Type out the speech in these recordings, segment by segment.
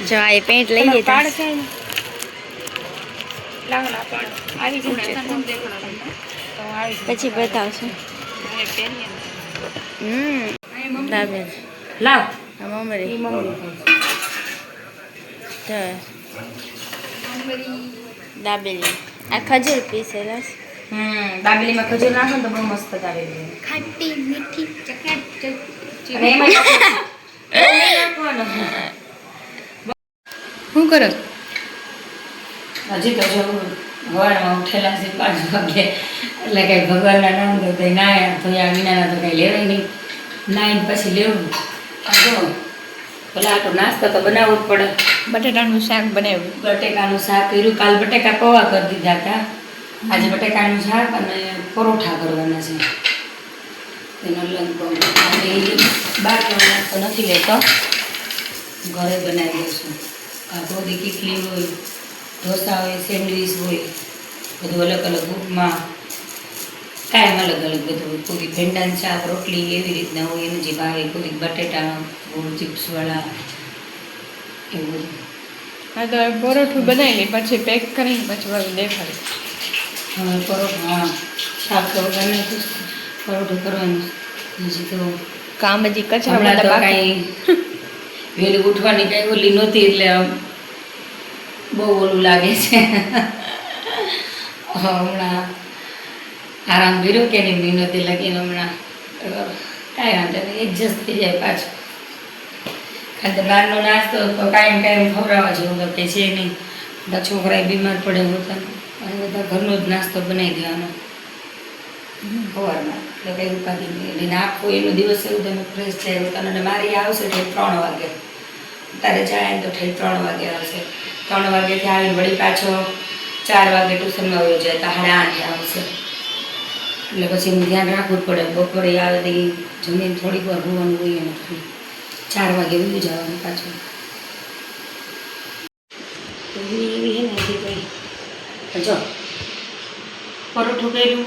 જો આ પેન્ટ લઈ લીધા પછી બતાવશું. દાબેલ લાવ મમરી દાબેલી આ ખજૂર પીસેલા દાબેલીમાં ખજૂર નાખો ને તો બહુ મસ્ત દાબેલી ખાટી મીઠી અને એમાં નાખવાનું શું કરો હજી તો જો હવારમાં ઉઠેલા છે 5 વાગે એટલે કઈ ભગવાનના નામ તો કંઈ નાયા ધોયા વિનાના તો કંઈ લેવાય નહીં. નાઈને પછી લેવું. જો પેલા તો નાસ્તો તો બનાવવો જ પડે. બટેટાનું શાક બનાવ્યું. બટેકાનું શાક કર્યું. કાલ બટેકા પૌવા કરી દીધા હતા. આજે બટેકાનું શાક અને પરોઠા કરવાના છે. એનો લંકો આજે બહારનો નાસ્તો નથી લેતો, ઘરે બનાવી દઈશું. કાંકરોદી કીટલી હોય, ઢોસા હોય, સેન્ડવીચ હોય, બધું અલગ અલગ ઉપમા કાયમ અલગ અલગ બધું હોય. કોઈ ભીંડાનું શાક રોટલી એવી રીતના હોય એનું જે ભાવે, કોઈ બટેટાનો ગોળ ચિપ્સવાળા એવું બધું. હા તો પરોઠું બનાવી પછી પેક કરીને પછી વાળું દેખાડે. હવે પરોઠું હા શાક તો બનાવી પરોઠું કરવાનું. હજી તો કામ હજી કચરા હમણાં તો બધા કાંઈ વહેલું ઉઠવાની કાંઈ ઓલી નહોતી એટલે બહુ ઓલું લાગે છે. હમણાં આરામ કર્યો કે નહીં મહિનોથી લાગીને હમણાં કાંઈ વાંધો નહીં, એડજસ્ટ થઈ જાય પાછું. ખાલી બહારનો નાસ્તો તો કાયમ ખવડાવવા જેવું તો કે છે નહીં. બધા છોકરાએ બીમાર પડે હોતા અને બધા ઘરનો જ નાસ્તો બનાવી દેવાનો સવારમાં. એટલે કંઈ ઉપાધિ નહીં. એટલે આખો એનો દિવસ એવું તમે ફ્રેશ જાય હોતા. અને મારી આવશે એટલે 3 વાગે, તારે જાય તો ઠેર 3 વાગે આવશે. 3 વાગ્યાથી આવીને વળી પાછો 4 વાગે ટ્યુશનમાં વયો જાય તો 8:30 આવશે. એટલે પછી એનું ધ્યાન રાખવું જ પડે. બપોરે આવે તો જમીન થોડીક વાર હોવાનું હોય એને 4 વાગે વયું જવાનું પાછું. એવી હે ને હજી કંઈ જો પરોઠું કર્યું,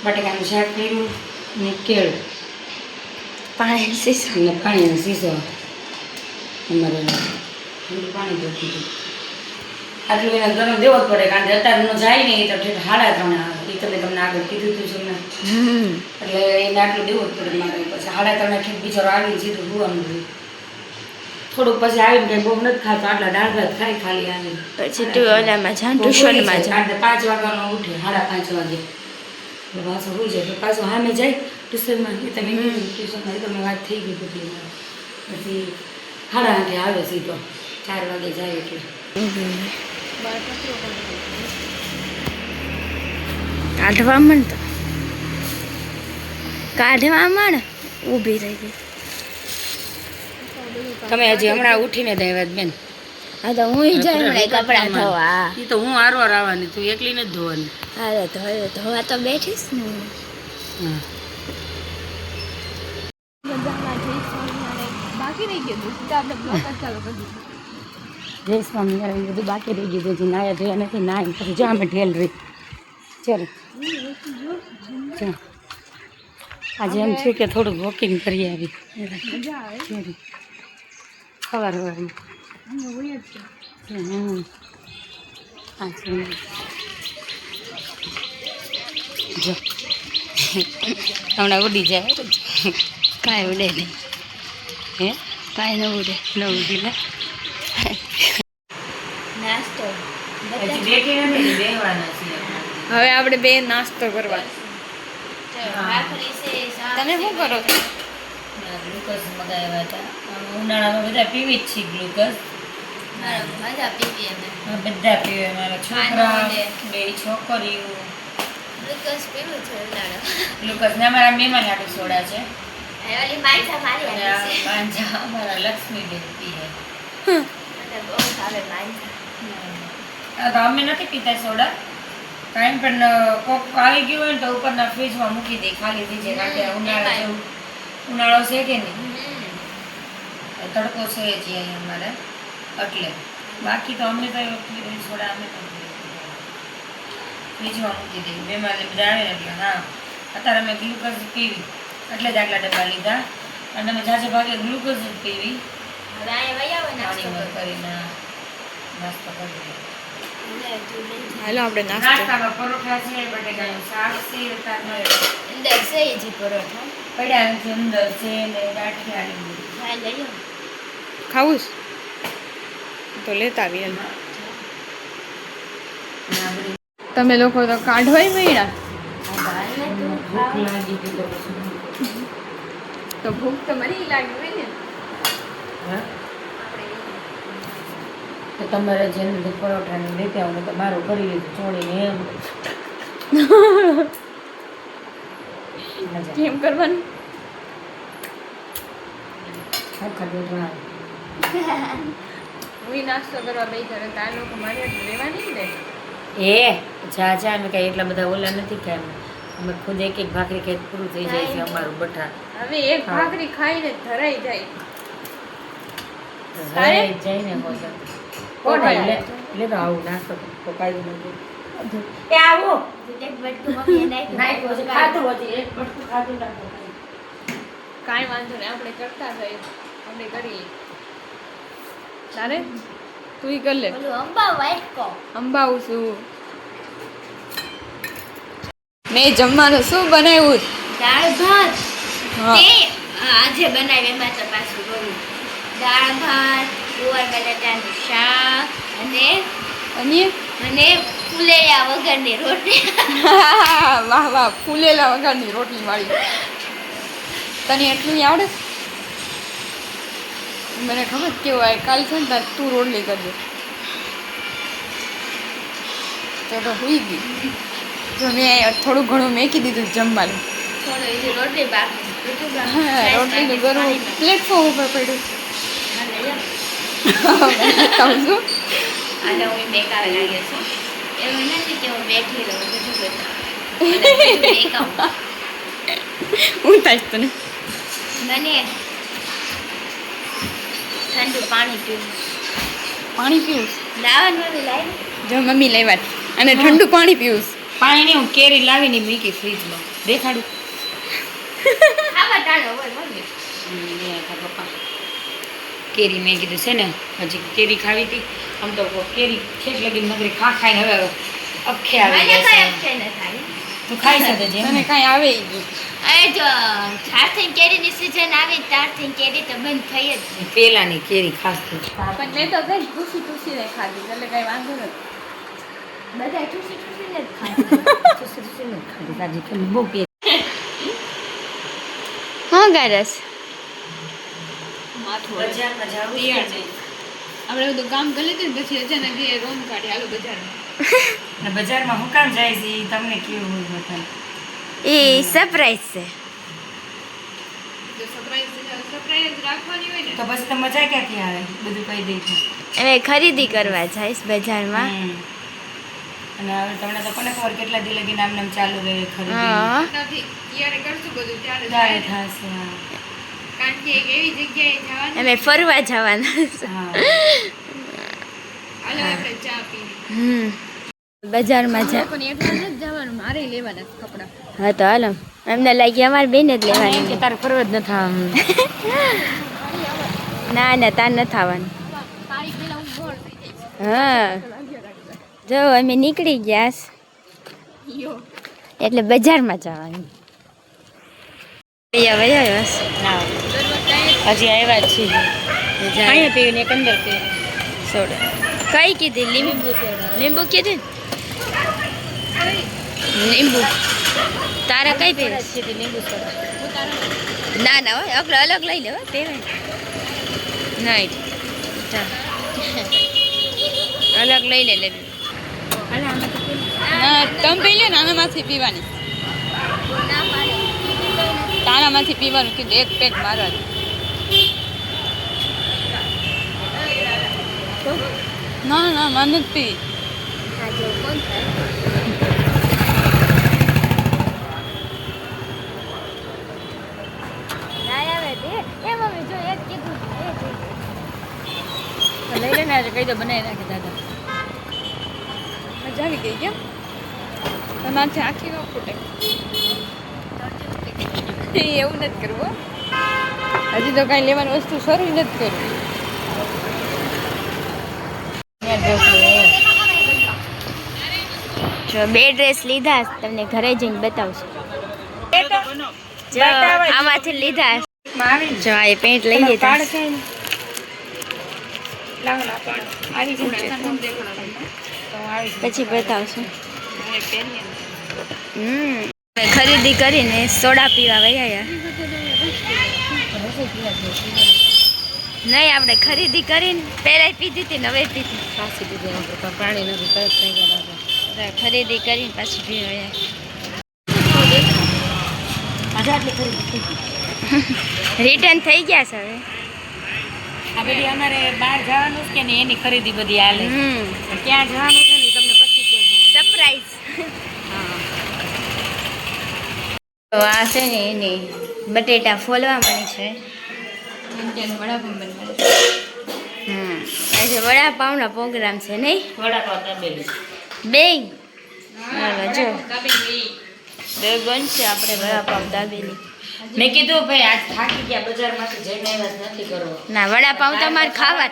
બટેકાનું શાક કર્યું ને કેળું પાણી શીશો અને પાણીનો શીશો અમારે ઠંડુ પાણી દઉં દીધું. આટલું એને ગરમ દેવો જ પડે કારણ કે અત્યારનો જાય ને એ તો 3:30 આવે. એ તમને આગળ કીધું હતું છે એમને. એટલે એને આટલું દેવું જ પડે મારે. પછી 3:30 ઠીક બિચારો આવી સીધું હોવાનું હોય. થોડુંક પછી આવીને કંઈ બહુ નથી ખાતો, આટલા દાળ ભાત ખાઈ ખાલી આવી. પછી તું ઓલામાં જા ટ્યુશનમાં જા. 5 વાગ્યાનો ઉઠે, 5:30 વાગે પાછો હોઈ જાય. તો પાછું સામે જાય ટ્યુશનમાં. એ તમે ટ્યુશનમાં એ તમે વાત થઈ ગઈ બધી. પછી 8:30 આવે સીધો, 4 વાગે જાય એટલે. કાઢવા માંડ તો કાઢવા માંડ. ઊભી રહી ગઈ. તમે હજી હમણાં ઉઠીને જ આવ્યા બેન? હા તો હું જાય હમણાં કપડાં ધોવા. એ તો હું હારવાર આવવાની, તું એકલી નથી ધોવાની. અરે ધોવા તો બેઠીશ ને હું. હા બાકી રહી ગયું આપણે બ્લોગ ચાલુ કરી દીધું. જય સ્વામિનારાયણ બધું બાકી રહી ગયું. હજી નાયા ધોયા નથી. નાય પછી જો અમે ઢેલ રહી. ચાલો આજે એમ છે કે થોડુંક વોકિંગ કરી આવી. સવાર સવારમાં જો હમણાં ઉડી જાય. કાંઈ ઉડે નહીં. હે કાંઈ ન ઉડે. ન ઉડી ને નાસ્તો હજી બેઠી નથી, બેહવાના છીએ. હવે આપણે બે નાસ્તો કરવા. તમે શું કરો છો? ગ્લુકોઝ મગાવ્યા હતા. ઉનાળામાં બધા પીવી જ છીએ ગ્લુકોઝ. મજા પીવી અમે. બધા પીવે. મારા છોકરા, 2 છોકરીઓ ગ્લુકોઝ પીવું છે ઉનાળો. ગ્લુકોઝ ને અમારા મહેમાન હાટુ સોડા છે. ઓલી માઇસા મારી અને આવી છે. પાંજા અમારા લક્ષ્મીબેન પીએ. મને બહુ ભાવે માઇસા. તો અમે નથી પીતા સોડા. કાંઈ પણ કોક આવી ગયું હોય ને તો ઉપરના ફ્રીજમાં મૂકી દે, ખાલી થઈ જાય. કારણ કે ઉનાળો છે કે નહીં, તડકો છે જ અહીં અમારે. એટલે બાકી તો અમે તો સોડા અમે તો ફ્રીજમાં મૂકી દઈએ. મહેમાન બધા આવે ને એટલે હા. અત્યારે અમે ગ્લુકોઝ પીવી એટલે જ આટલા ડબ્બા લીધા. અને અમે જાજે ભાગે ગ્લુકોઝ જ પીવી. હવે અહીંયા પાણી કરીને નાસ્તો કરી. હાલો આપણે નાસ્તો નાસ્તામાં પરોઠા છે, બટેકાનું શાક છે, અંદર છે જે પરોઠા પડ્યા છે, અંદર છે ને ગાંઠિયા ને બધું. હા લઈ ખાવું છે? તો લેતા આવીએ હાલ. અને આ બધી તમે લોકો તો કાઢવાય મળ્યા ભૂખ લાગી ગઈ તો પછી તો ભૂખ તો મને લાગી હોય ને. હા? તો તમારે જેમ પરોઠા ને લેતા આવો તો મારું કરી લીધું ચોળીને એમ મજા કેમ કરવાનું? આખા દૂધમાં હું નાસ્તો કરવા બેઠા તો આ લોકો મારે લેવાની ને. એ જા અમે કાંઈ એટલા બધા ઓલા નથી ખાય અમે ખુદ એક એક ભાખરી ખાઈ પૂરું થઈ જાય છે અમારું બઠા હવે એક ભાખરી ખાઈને ધરાઈ જાય. જાય જઈને મોસમ કોણ લે લે તો આવું નાસ્તો પકાવી નથી એ આવો એક બટકું મમ્મીએ નાખ્યું છે ખાધું હતી એક બટકું ખાધું નાખો કાંઈ વાંધો નહીં, આપણે કરતા જઈએ, આપણે કરીએ. તારે તું ઈ કર લે. ઓલું અંબા વાટકો અંબાવું છું. મેં જમવાનું શું બનાવ્યું? દાળ ભાત હા. તે આજે બનાવી એમાં તો પાછું કરું દાળ ભાત ગુવાર બટાટાનું શાક અને અને અને ફુલેયા વગરની રોટલી વાહ વાહ, ફૂલેલા વગરની રોટલી વાળી. તને એટલું આવડે? મને ખબર જ કેવું આવે. કાલ છે ને તાર તું રોટલી કરજે. તો હુઈ ગઈ. જો મેં થોડું ઘણું મેકી દીધું જમવાનું. થોડું એ રોટલી બાકી હા, રોટલીનું ગરમ પ્લેટફોર્મ ઉપર પડ્યું. કહું છું. અને હું બેકાવે લાગે છે એવું નથી કે હું બેઠી રહું બધું બેકાવું હું થાય તને મને ઠંડુ પાણી પીવું પાણી પીવું લાવવાનું લાવી જો મમ્મી લેવા અને ઠંડુ પાણી પીવું. પાણી નહીં હું કેરી લાવીને મૂકી ફ્રીજમાં દેખાડું ખાવા ટાળો હોય મમ્મી પપ્પા કેરી મેં કીધું છે ને હજી કેરી ખાવી હતી આમ તો કેરી ખેત લગી નગરી ખાઈને હવે અખે આવી મને ગયા કઈ છે અક્ષય ન થાય તું ખાઈ શકે છે તને કાંઈ આવે ઈ ગયું. અરે જો ચારથી કેરીની સિઝન આવે ત્યારથી કેરી તો બંધ થઈ જ જાય. પેલાની કેરી ખાસ પણ મેં તો કઈ ખુશી ખુશીને ખાધી એટલે કઈ વાંધો નથી. બધા ઠૂસી ઠૂસીને જ ખાય બહુ હા ગારસ માથું બજારમાં જાવું તૈયાર છે. આપણે બધું કામ કરી લીધું ને પછી અચાનક એ રોમ કાઢી હાલો બજારમાં. બજારમાં હું કામ જાય છે ઈ તમને કેવું હોય બધાને એ સરપ્રાઈઝ છે જો સરપ્રાઈઝ રાખવાની હોય ને તો પછી તો મજા ક્યાંથી આવે બધું કહી દઈ છે અમે ખરીદી કરવા જઈશ બજારમાં અને હવે તમને તો કોને ખબર કેટલા દી લગીને આમ નામ ચાલુ રહે ખરીદી હા નથી ત્યારે કરશું બધું ત્યારે ત્યારે થાય. થશે હા કારણ કે એક એવી જગ્યાએ જવાનું અમે ફરવા જવાના છે. હા હાલો આપણે ચા પીને. બજારમાં જા પણ એકલા નથી જવાનું, મારે લેવાના છે કપડાં. હા તો હાલો એમને લાગી અમારે બેન જ એમ કે લેવાની તારે ફરવા જ નથી આવવાનું. ના ના તાર નથી આવવાનું તારીખ પેલા હું ગોળ થઈ જઈશ. હા જો અમે નીકળી ગયા છે. યો એટલે બજારમાં જવાનું અહીંયા વયા બસ ના હજી આવ્યા જ છીએ અહીંયા પીવીને એક અંદર પીવી સોડા કઈ કીધી લીંબુ લીંબુ કીધી લીંબુ તારે કઈ પીવી લીંબુ સોડા ના ના હોય અગલો અલગ લઈ લે પીવે નહીં અલગ લઈ લે લે ના તમે પી લે ને આનામાંથી પીવાની. તારામાંથી પીવાનું કીધું એક પેક મારવાનું. ના ના મારે નથી પીવી. લઈ લે ને આજે કહી દો બનાવી નાખે દાદા મજા આવી ગઈ કેમ? તમારથી આખી ન ફૂટે. એવું નથી કરવું હો. હજી તો કાંઈ લેવાની વસ્તુ શરૂ નથી કરવી. જો 2 ડ્રેસ લીધા તમને ઘરે જઈને બતાવશું જો આમાંથી લીધા જો આ પેન્ટ લઈ લીધા પછી બતાવશું ખરીદી કરીને સોડા પીવા વયા નહીં આપણે ખરીદી કરીને પહેલાં પીધી હતી ને હવે પીધી પાછી પીધી પાણી નથી ખરીદી કરીને પાછી પીવા રિટર્ન થઈ ગયા છે હવે આ બધી અમારે બહાર જવાનું છે ને એની ખરીદી બધી હાલે ક્યાં જવાનું છે ને તમને પછી સરપ્રાઈઝ તો આ છે ને એની બટેટા ફોલવા મળી છે વડાપાઉં બનવા આજે વડાપાઉંનો પ્રોગ્રામ છે નહીં વડાપાવ દાબેલી બે જો બે બનશે આપણે વડાપાઉં દાબેલી મેં કીધું ભાઈ આજ થાકી ગયા બજારમાંથી જઈને આવ્યા નથી કરવો ના વડાપાઉં તમારે ખાવા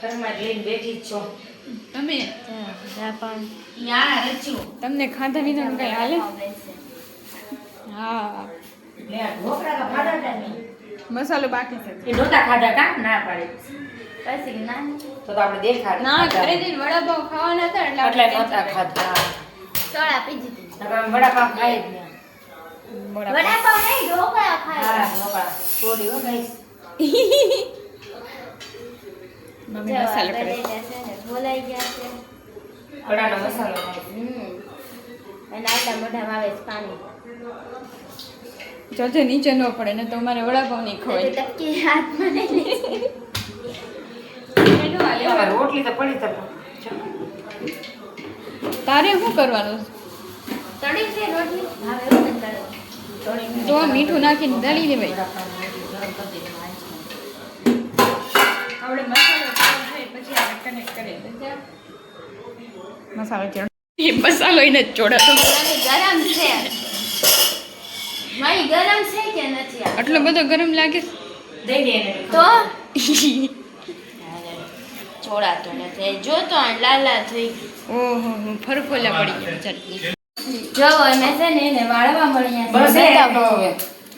ઘરમાં જ લઈને બેઠી જ છો તમે વડાપાઉં યા રચ્યું તમને ખાધા વિના કઈ હાલે હા લે આ ઢોકળા તો ખાધા હતા ને મસાલો બાકી છે એ નહોતા ખાધા કા ના પાડે પછી ના તો આપણે દેખાડ ના ઘરે જઈને વડાપાઉં ખાવાના હતા એટલે નહોતા ખાધા સોડા પી દીધી નકર અમે વડાપાવ ખાઈ જ નહીં વડાપાઉં નહીં ઢોકળા હા ખાય ઢોકળા સોરી હો ગાઈસ મમ્મી મસાલો કરે બોલાઈ ગયા છે વડાનો મસાલો ખાય અને આટલા મોઢામાં આવે છે પાણી જોજે નીચે ન પડે ને તો અમારે વડાપાઉં નહીં ખવાય ટપકી હાથમાં નહીં હવે રોટલી તો પડી તો તારે શું કરવાનું તળી છે રોટલી હવે એવું નથી તળે તો મીઠું નાખીને દળી દેવાય આપણે મસાલો થાય પછી આપણે કનેક્ટ કરીએ મસાલો ચડ એ મસાલો એને જ ચોડાતો ગરમ છે મારી ગરમ છે કે નથી આ? આટલો બધો ગરમ લાગે દઈ દે એને તો ચોળાતો નથી જો તો આ લાલ લાલ થઈ ગયું ઓહો ફરફોલા પડી ગયા ચટણી જો અમે છે ને એને વાળવા મળ્યા બસ છે એ તો હવે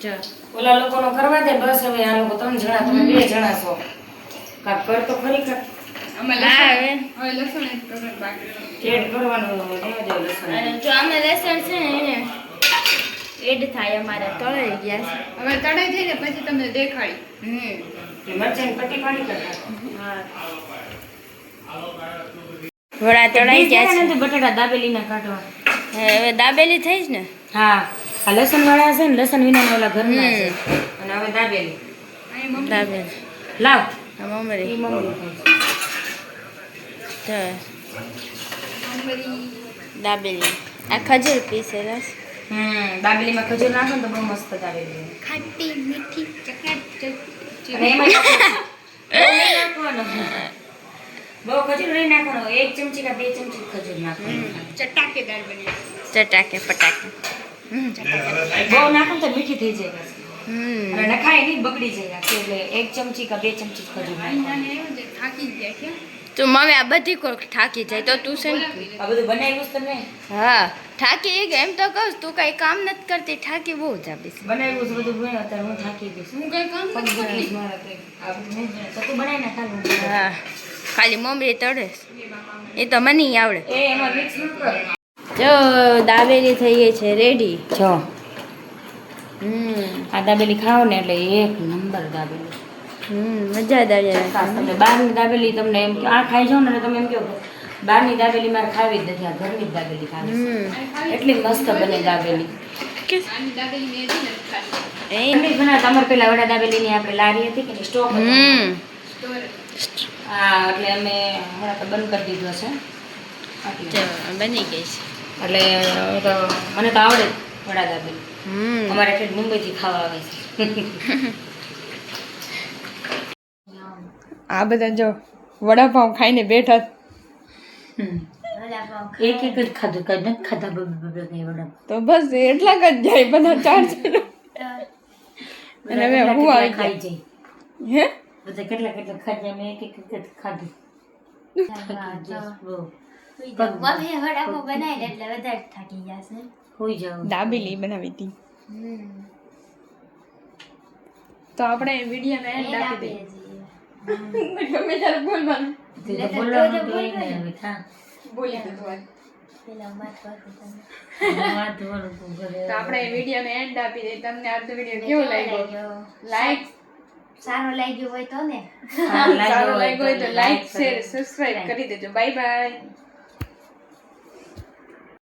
જો ઓલા લોકોનો કરવા દે બસ હવે આ લોકો 3 જણા તમે 2 જણા છો કાક કર તો ખરી કાક અમે હા, લસણ હવે લસણ એડ કરવાનું બાકી એડ કરવાનું દેવા દે લસણ અને જો અમે લસણ છે ને એને એડ થાય અમારે તળાઈ ગયા છે હવે તળાઈ જાય ને પછી તમને દેખાડી મરચાની પટ્ટી પાડી કરતા હા વડા તળાઈ ગયા છે નથી બટાટા દાબેલીના કાઢવા હવે દાબેલી થઈ જ ને હા આ લસણ વાળા છે ને લસણ વિના ઓલા ઘરના છે અને હવે દાબેલી દાબેલી લાવ આ મમરી ઈ મમ્મી તો દાબેલી આ ખજૂર પીસેલા છે દાબેલીમાં ખજૂર નાખો ને તો બહુ મસ્ત દાબેલી ખાટી મીઠી અને એમાં બહુ નહીં નાખવાનું બહુ ખજૂર નહીં નાખવાનો 1 ચમચી કે 2 ચમચી ખજૂર નાખવાનું ચટાકેદાર બની ચટાકે પટાકે બહુ નાખો તો મીઠી થઈ જાય અને નખાય નહીં બગડી જાય એટલે 1 ચમચી કે 2 ચમચી ખજૂર નાખવાનું થાકી ગયા કે તું મમ્મી આ બધી કોક થાકી જાય તો તું છે ને આ બધું બનાવ્યું છે તમે હા થાકી ગઈ એમ તો કહું તું કઈ કામ નથી કરતી થાકી બહુ જાબીશ બનાવ્યું છે બધું બનાવ્યું અત્યારે હું થાકી ગઈ છું હું કઈ કામ નથી કરતી આ બધું નહીં બનાવ્યું. તો તું બનાવીને ખાલી હા ખાલી મમરી તળે એ તો મને આવડે એ એમાં મિક્સ ન કર જો દાબેલી થઈ ગઈ છે રેડી જો આ દાબેલી ખાઓ ને એટલે 1 નંબર દાબેલી મજાદાર ખાસ તમને બહારની દાબેલી તમને એમ કે આ ખાઈ જાઓ ને એટલે તમે એમ કહો કે બહારની દાબેલી મારે ખાવી જ નથી આ ઘરની જ દાબેલી ખાવી છે. એટલી મસ્ત બને દાબેલી આની દાબેલી મેં નથી ખાધી એ એમ જ બનાવતા અમારે પેલા વડા દાબેલીની આપણે લારી હતી કે સ્ટોક હતો સ્ટોર હા એટલે અમે હમણાં તો બંધ કરી દીધો છે એટલે બની ગઈ છે એટલે હવે તો મને તો આવડે જ વડા દાબેલી અમારે એટલે મુંબઈથી ખાવા આવે છે આ બધા જો વડાપાઉં ખાઈને બેઠા એક જ ખાધું કઈ નથી ખાધા બબે કઈ વડા તો બસ એટલા જ જાય બધા 4 જણ અને હવે હું આવી ખાઈ જાય જાય હે બધા કેટલા ખાધા મેં એક ખાધું બહુ. મમ્મીએ વડાપાવ બનાવીને એટલે વધારે થાકી જશે. હોઈ જાવ. દાબેલી બનાવી હતી. હમ. તો આપણે વિડીયોને એન્ડ એન્ડ આપી આપીએ દઈએ. છીએ. ગમે ત્યારે બોલવાનું. તે તો બોલવાનું તો હોય ને હવે થા. બોલી દીધું આજ. પેલા વાત કરતી તમે. વાત બોલું તું ઘરે. તો આપણે વિડીયોને એન્ડ આપી દઈએ. તમને આજનો વિડીયો કેવો લાગ્યો? લાઈક સારો લાગ્યો હોય તો ને સારો લાગ્યો હોય તો લાઈક શેર સબસ્ક્રાઇબ કરી દેજો. Bye bye.